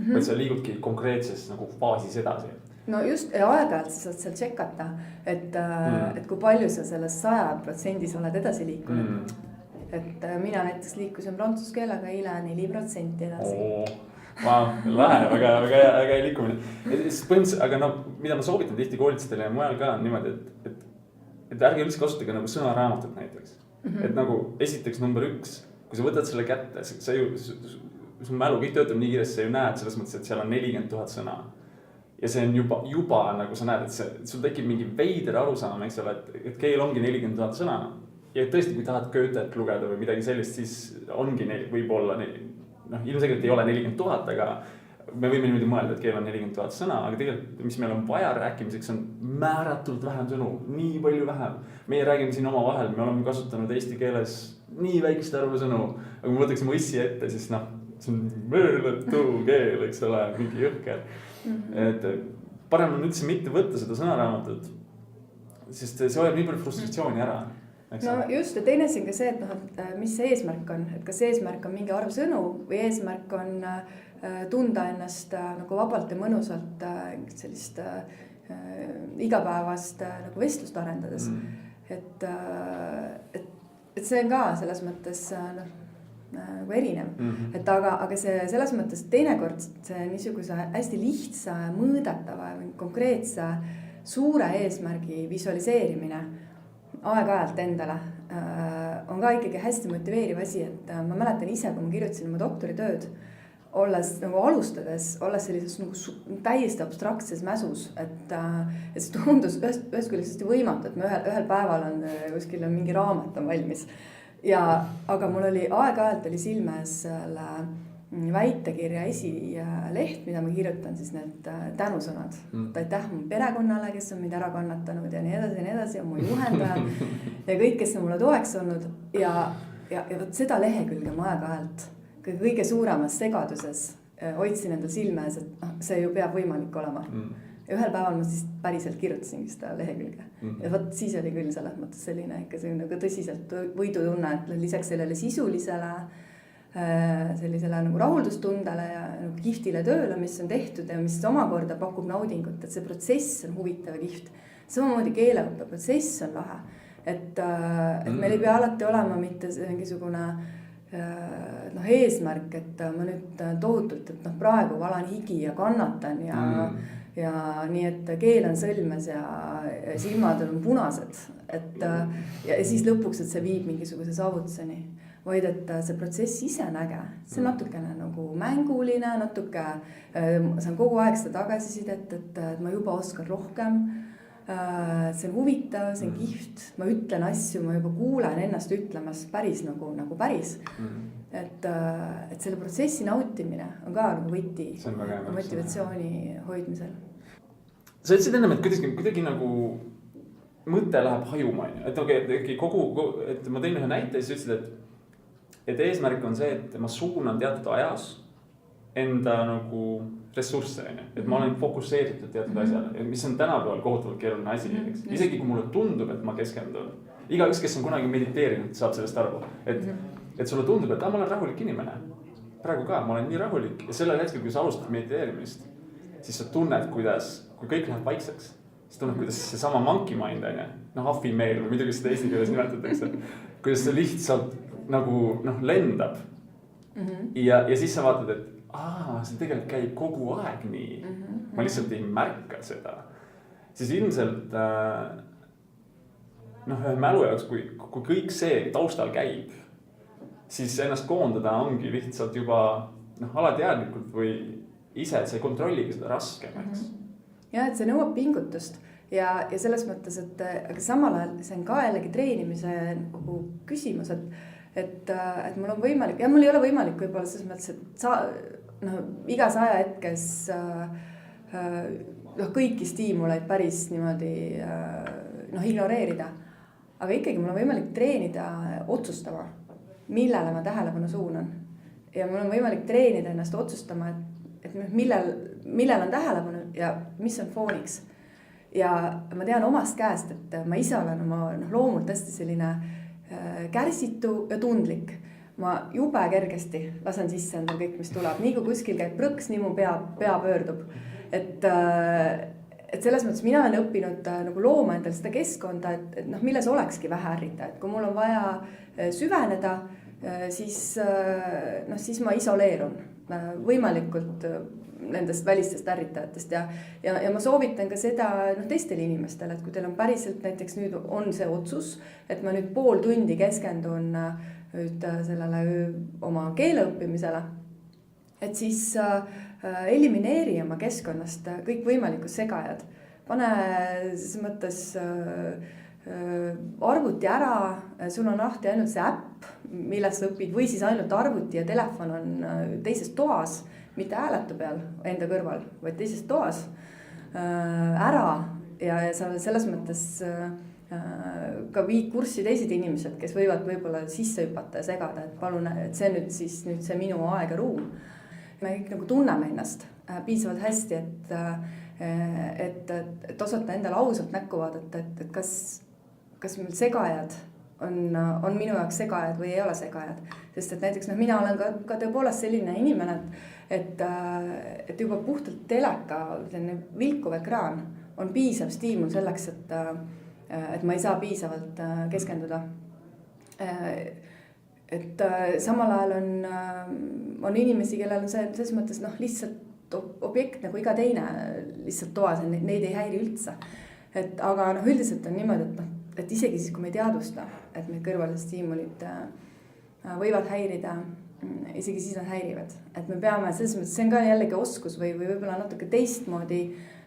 et sa liigudki konkreetses nagu faasis edasi. No just, ja aeg-ajalt sa saad seal tšekata, et kui palju sa selles 100% oled edasi liikunud. Et mina näiteks liikusin prantsuse keelega eile 4% edasi. Lahe, väga liikumine. Aga mida ma soovitan tihti koolitustele ja mujal ka on niimoodi, et ärge üldse kasutage nagu sõnaraamatut näiteks. Et nagu esiteks number 1, kui sa võtad selle kätte, su mälu kõik töötab nii kiiresti, sa ju näed selles mõttes, et seal on 40 000 sõna. Ja see on juba nagu sa näed, et sul tekib mingi veider arusaam, eks ole, et keel ongi 40 000 sõna. Ja tõesti, kui tahad Goethet lugeda või midagi sellist, siis ongi võib-olla ilmselgelt ei ole 40 000, aga me võime niimoodi mõelda, et keel on 40 000 sõna, aga tegelikult, mis meil on vaja rääkimiseks, on määratult vähem sõnu, nii palju vähem. Meie räägime siin oma vahel, me oleme kasutanud eesti keeles nii väikest arvu sõnu, aga kui me võtaksime õssi ette, siis see on võrletu keel, eks ole, mingi jõhker. Et parem on üldse mitte võtta seda sõnaraamatut, sest see hoiab nii palju frustratsiooni ära. No just, ja teine siin ka see, et mis see eesmärk on, et kas eesmärk on mingi arv sõnu või eesmärk on tunda ennast nagu vabalt ja mõnusalt sellist igapäevast nagu vestlust arendades. Et see on ka selles mõttes nagu erinev, et aga see selles mõttes teinekord see niisuguse hästi lihtsa, mõõdetava või konkreetse suure eesmärgi visualiseerimine aeg-ajalt endale on ka ikkagi hästi motiveeriv asi, et ma mäletan ise, kui ma kirjutasin oma doktoritööd, olles nagu alustades, olles sellises nagu täiesti abstraktses mäsus, et see tundus ühest küljest hästi võimatu, et me ühel päeval kuskil on mingi raamat on valmis. aga mul oli aeg-ajalt oli silmes selle väitekirja esileht, mida ma kirjutan siis need tänusõnad. Aitäh mu perekonnale, kes on mind ära kannatanud ja nii edasi ja mu juhendajad ja kõik, kes on mulle toeks olnud ja võt seda lehekülge ma aeg-ajalt kõige suuremas segaduses hoidsin endal silme ees, et see ju peab võimalik olema. Ja ühel päeval ma siis päriselt kirjutasingi seda lehekülge. Ja võt siis oli küll selles mõttes selline ikka nagu tõsiselt võidutunne, et lisaks sellele sisulisele sellisele nagu rahuldustundele ja nagu kihvtile tööle, mis on tehtud ja mis omakorda pakub naudingut, et see protsess on huvitav ja kihvt. Samamoodi keeleõppe protsess on lahe, et meil ei pea alati olema mitte mingisugune eesmärk, et ma nüüd tohutult, et praegu valan higi ja kannatan ja nii, et keel on sõlmes ja silmad on punased, et ja siis lõpuks, et see viib mingisuguse saavutuseni, vaid et see protsess ise on äge, see on natukene nagu mänguline, natuke saan kogu aeg seda tagasisidet, et ma juba oskan rohkem, see on huvitav, see on kihvt, ma ütlen asju, ma juba kuulen ennast ütlemas päris nagu päris. Et selle protsessi nautimine on ka nagu võti motivatsiooni hoidmisel. Sa ütlesid ennem, et kuidagi nagu mõte läheb hajuma, et ma tein ühe näite ja siis ütlesid, et eesmärk on see, et ma suunan teatud ajas enda nagu ressursse, et ma olen fokusseeritud teatud asjale, mis on tänapäeval kohutavalt keeruline asi. Isegi kui mulle tundub, et ma keskendun. Igaüks, kes on kunagi mediteerinud, saab sellest arvu. Et sulle tundub, et ma olen rahulik inimene. Praegu ka, ma olen nii rahulik. Ja sellel hetkel, kui sa alustad mediteerimist, siis sa tunned, kuidas, kui kõik läheb vaikseks, siis tunned, kuidas see sama monkey mind, affimeel või midagi seda eesti keeles nimetatakse, kuidas see lihtsalt nagu lendab. Ja siis sa vaatad, et see tegelikult käib kogu aeg nii. Ma lihtsalt ei märka seda. Siis ilmselt ühe mälu jaoks, kui kõik see taustal käib, siis ennast koondada ongi lihtsalt juba alateadlikult või ise, et sa ei kontrolligi seda raskem. Ja, et see nõuab pingutust ja selles mõttes, et samal ajal see on ka jällegi treenimise küsimus, et mul on võimalik, ja mul ei ole võimalik võib-olla selles mõttes, et igas ajahetkes kõiki stiimuleid päris niimoodi ignoreerida. Aga ikkagi mul on võimalik treenida otsustama, millele ma tähelepanu suunan. Ja mul on võimalik treenida ennast otsustama, et millel on tähelepanu ja mis on fooniks. Ja ma tean omast käest, et ma ise olen oma loomult hästi selline kärsitu ja tundlik. Ma jube kergesti lasen sisse endal kõik, mis tuleb. Nii kui kuskil käib prõks, nii mu pea pöördub. Et selles mõttes mina olen õppinud nagu looma endal seda keskkonda, et milles olekski vähe ärrita. Et kui mul on vaja süveneda, siis ma isoleerun võimalikult nendest välistest ärritajatest ja ma soovitan ka seda teistele inimestele, et kui teil on päriselt näiteks nüüd on see otsus, et ma nüüd pool tundi keskendun nüüd sellele oma keeleõppimisele, et siis elimineeri oma keskkonnast kõik võimalikud segajad. Pane selles mõttes arvuti ära, sul on lahti ainult see äpp, milles sa õpid, või siis ainult arvuti ja telefon on teises toas, mitte hääletu peal enda kõrval, vaid teises toas ära ja sa selles mõttes ka viid kurssi teised inimesed, kes võivad võib-olla sisse hüpata ja segada, et palun, et see nüüd see minu aeg ja ruum. Me kõik nagu tunneme ennast piisavalt hästi, et osata endale ausalt näkku vaadata, et kas meil segajad on minu jaoks segajad või ei ole segajad. Sest et näiteks mina olen ka tõepoolest selline inimene, et juba puhtalt teleka vilkuv ekraan on piisav stiimul selleks, et ma ei saa piisavalt keskenduda. Et samal ajal on inimesi, kellel on selles mõttes lihtsalt objekt nagu iga teine lihtsalt toas, neid ei häiri üldse. Aga üldiselt on niimoodi, et isegi siis, kui me ei teadvusta, et meil kõrvalised stiimulid võivad häirida, isegi siis nad häirivad. Et me peame, selles mõttes, see on ka jällegi oskus või võib-olla natuke teistmoodi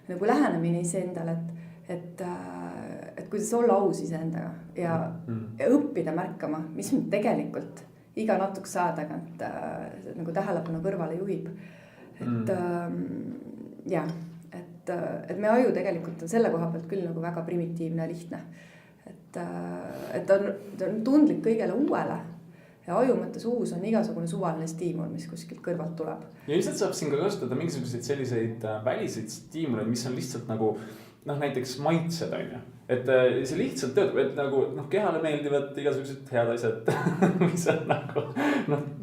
nagu lähenemine ise endale, et kuidas olla aus iseendaga ja õppida märkama, mis mind tegelikult iga natukese aja tagant nagu tähelepanu kõrvale juhib. Et jah, et me aju tegelikult on selle koha pealt küll nagu väga primitiivne ja lihtne. Et ta on tundlik kõigele uuele. Ja aju mõttes uus on igasugune suvaline stiimul, mis kuskilt kõrvalt tuleb. Ja ilmselt saab siin ka kasutada mingisuguseid selliseid väliseid stiimuleid, mis on lihtsalt nagu näiteks maitsed on ju. Et see lihtsalt töötab, et nagu kehale meeldivad igasugused head asjad, mis on nagu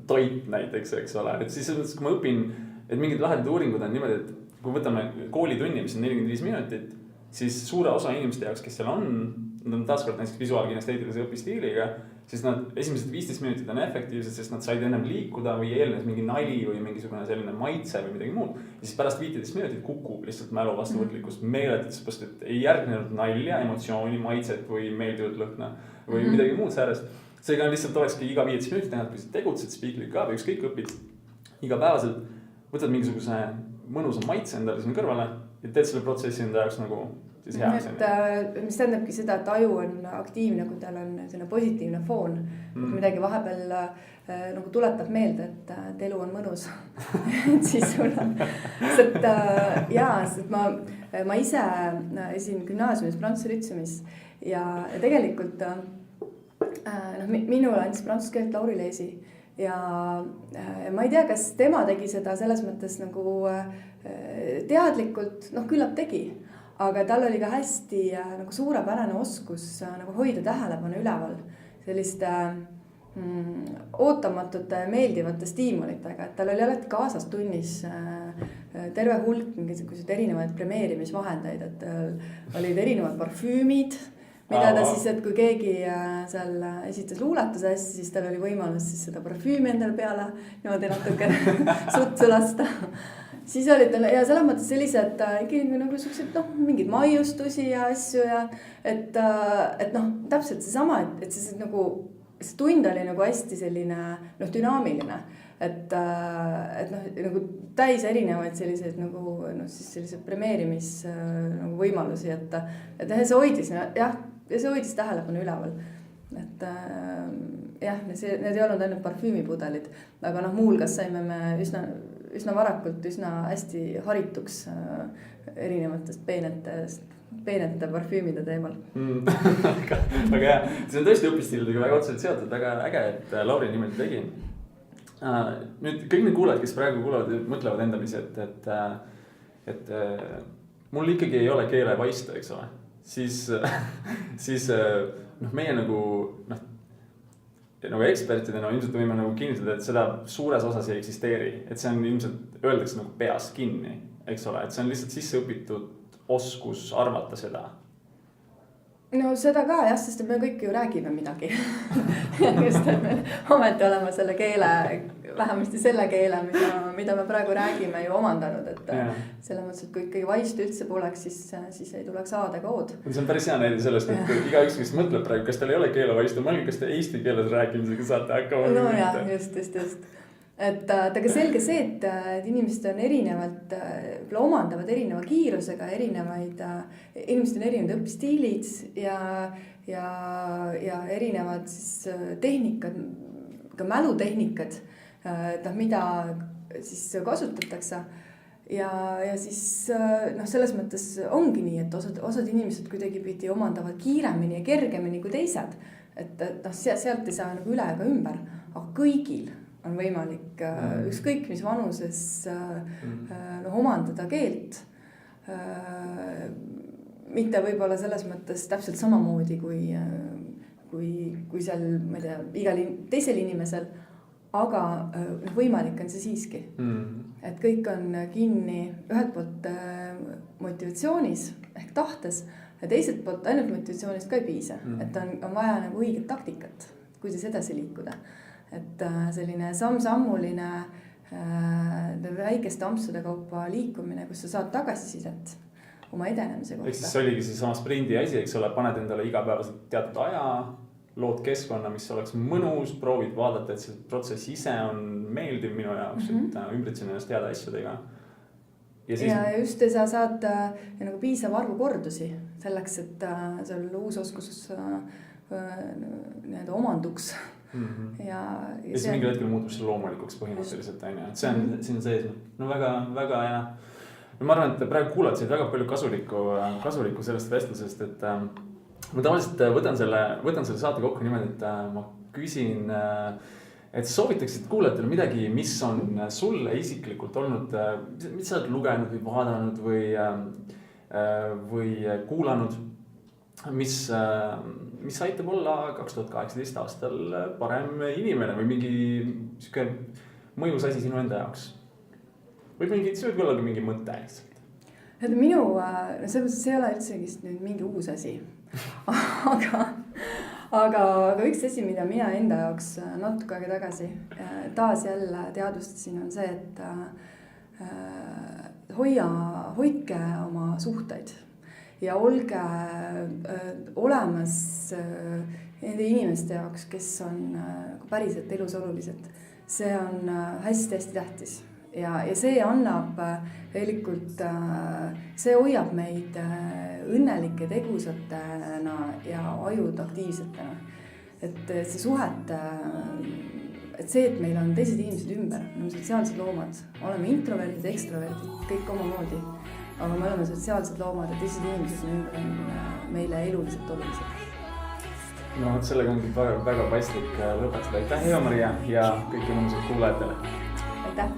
toit näiteks, eks ole. Et siis kui ma õpin, et mingid lahedad uuringud on niimoodi, et kui võtame koolitunni, mis on 45 minutit, siis suure osa inimeste jaoks, kes seal on, nad on taaskord näiteks visuaalkinesteetilise õpistiiliga, siis nad esimesed 15 minutit on efektiivsed, sest nad said ennem liikuda või eelnes mingi nali või mingisugune selline maitse või midagi muud. Ja siis pärast 15 minutit kukub lihtsalt mälu vastuvõtlikkust meeletult, sest et ei järgnenud nalja, emotsiooni, maitset või meeldivat lõhna või midagi muud säärest. Seega lihtsalt olekski iga 15 minutit näha, kui sa tegutsed Speakly ka või ükskõik õpid igapäevaselt, võtad mingisuguse mõnusa maitse endale sinna kõrvale ja teed selle protsessi enda jaoks nagu siis heaks. Mis tähendabki seda, et aju on aktiivne, kui tal on selline positiivne foon. Midagi vahepeal nagu tuletab meelde, et elu on mõnus. Et siis sul on. Sest ma ise esin gümnaasiumis prantsuse lütseumis ja tegelikult minule andis prantsuse keelt Lauri Leesi. Ja ma ei tea, kas tema tegi seda selles mõttes nagu teadlikult, küllap tegi. Aga tal oli ka hästi nagu suurepärane oskus nagu hoida tähelepanu üleval selliste ootamatute meeldivate stiimulitega, et tal oli alati kaasas tunnis terve hulk mingisugused erinevaid premeerimisvahendeid, et olid erinevad parfüümid, mida ta siis, et kui keegi seal esitas luuletuse hästi, siis tal oli võimalus siis seda parfüümi endale peale niimoodi natuke sutsu lasta. Siis olid ja selles mõttes sellised ikkagi nagu sellised, mingid maiustusi ja asju ja et täpselt seesama, et see nagu see tund oli nagu hästi selline dünaamiline, et nagu täis erinevaid selliseid nagu siis sellised premeerimis nagu võimalusi, et see hoidis see hoidis tähelepanu üleval, et need ei olnud ainult parfüümipudelid, aga muulgas saime me üsna varakult, üsna hästi harituks erinevatest peenete parfüümide teemal. Väga hea. See on tõesti õpistiilidega väga otseselt seotud, väga äge, et Lauri niimoodi tegi. Nüüd kõik need kuulajad, kes praegu kuulavad, mõtlevad endamisi, et mul ikkagi ei ole keele vaista, eks ole. Siis meie nagu ekspertidena ilmselt võime nagu kinnitada, et seda suures osas ei eksisteeri. Et see on ilmselt öeldakse nagu peas kinni, eks ole. Et see on lihtsalt sisse õpitud oskus arvata seda. No seda ka jah, sest me kõik ju räägime midagi. Just, et me ometi oleme selle keele, vähemasti selle keele, mida me praegu räägime ju omandanud. Et selle mõttes, et kui ikkagi vaistu üldse poleks, siis ei tuleks A-d ega O-d. See on päris hea näide sellest, et igaüks, kes mõtleb praegu, kas tal ei ole keele vaistu, mõelge, kas te eesti keeles rääkimisega saate hakkama. No jah, just. Et aga selge see, et inimesed on erinevalt, omandavad erineva kiirusega, inimesed on erinevad õpistiilid ja erinevad siis tehnikad, ka mälutehnikad, mida siis kasutatakse. Ja siis selles mõttes ongi nii, et osad inimesed kuidagi pidi omandavad kiiremini ja kergemini kui teised. Et sealt ei saa nagu üle ega ümber, aga kõigil on võimalik ükskõik mis vanuses omandada keelt. Mitte võib-olla selles mõttes täpselt samamoodi kui seal, ma ei tea, igal teisel inimesel, aga võimalik on see siiski. Et kõik on kinni ühelt poolt motivatsioonis ehk tahtes ja teiselt poolt ainult motivatsioonist ka ei piisa. Et on vaja nagu õiget taktikat, kuidas edasi liikuda. Et selline samm-sammuline väikeste ampsude kaupa liikumine, kus sa saad tagasisidet oma edenemise kohta. Eks siis oligi see sama sprindi asi, eks ole, paned endale igapäevaselt teatud aja, lood keskkonna, mis oleks mõnus, proovid vaadata, et see protsess ise on meeldiv minu jaoks, et ümbritsen ennast heade asjadega. ja siis... ja just sa saad nagu piisava arvu kordusi selleks, et seal uus oskus nii-öelda omanduks. Ja siis mingil hetkel muutub see loomulikuks põhimõtteliselt, on ju, et see on siin sees. No väga hea. Ma arvan, et praegu kuulad siit väga palju kasulikku sellest vestlusest, et ma tavaliselt võtan selle saate kokku niimoodi, et ma küsin, et soovitaksid kuulajatele midagi, mis on sulle isiklikult olnud, mis sa oled lugenud või vaadanud või kuulanud, mis aitab olla 2018 aastal parem inimene või mingi siuke mõjus asi sinu enda jaoks. Või see võib olla mingi mõte lihtsalt. Minu, see ei ole üldsegi nüüd mingi uus asi. aga üks asi, mida mina enda jaoks natuke aega tagasi taas jälle teadvustasin, on see, et hoidke oma suhteid. Ja olge olemas nende inimeste jaoks, kes on päriselt elus olulised. See on hästi tähtis. Ja see annab tegelikult, see hoiab meid õnnelike tegusatena ja ajud aktiivsetena. Et see suhete, et see, et meil on teised inimesed ümber, me oleme sotsiaalsed loomad, oleme introverdid, ekstroverdid, kõik omamoodi. Aga me oleme sotsiaalsed loomad ja teised inimesed ümber on meile eluliselt olulised. No sellega ongi väga paslik lõpetada. Aitäh, Eva-Maria ja kõik inimesed kuulajatele. Aitäh!